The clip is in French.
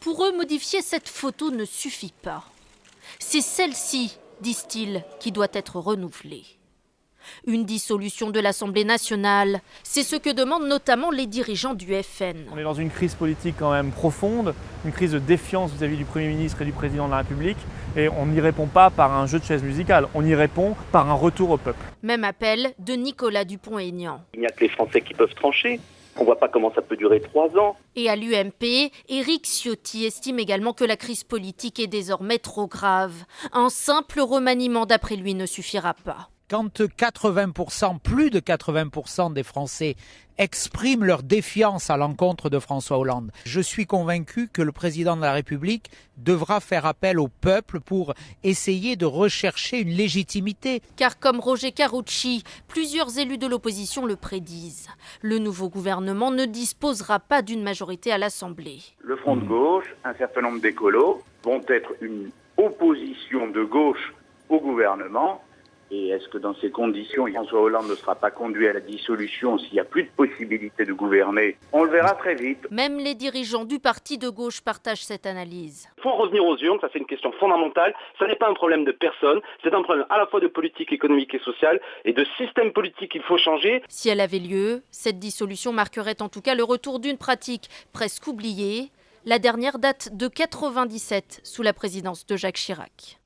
Pour eux, modifier cette photo ne suffit pas. C'est celle-ci, disent-ils, qui doit être renouvelée. Une dissolution de l'Assemblée nationale, c'est ce que demandent notamment les dirigeants du FN. On est dans une crise politique quand même profonde, une crise de défiance vis-à-vis du Premier ministre et du Président de la République. Et on n'y répond pas par un jeu de chaises musicales, on y répond par un retour au peuple. Même appel de Nicolas Dupont-Aignan. Il n'y a que les Français qui peuvent trancher. On ne voit pas comment ça peut durer 3 ans. Et à l'UMP, Éric Ciotti estime également que la crise politique est désormais trop grave. Un simple remaniement, d'après lui, ne suffira pas. Quand 80%, plus de 80% des Français expriment leur défiance à l'encontre de François Hollande, je suis convaincu que le président de la République devra faire appel au peuple pour essayer de rechercher une légitimité. Car comme Roger Carucci, plusieurs élus de l'opposition le prédisent. Le nouveau gouvernement ne disposera pas d'une majorité à l'Assemblée. Le Front de gauche, un certain nombre d'écolos vont être une opposition de gauche au gouvernement. Et est-ce que dans ces conditions, François Hollande ne sera pas conduit à la dissolution s'il n'y a plus de possibilité de gouverner? On le verra très vite. Même les dirigeants du parti de gauche partagent cette analyse. Il faut revenir aux urnes, ça c'est une question fondamentale. Ça n'est pas un problème de personne, c'est un problème à la fois de politique économique et sociale et de système politique qu'il faut changer. Si elle avait lieu, cette dissolution marquerait en tout cas le retour d'une pratique presque oubliée. La dernière date de 97 sous la présidence de Jacques Chirac.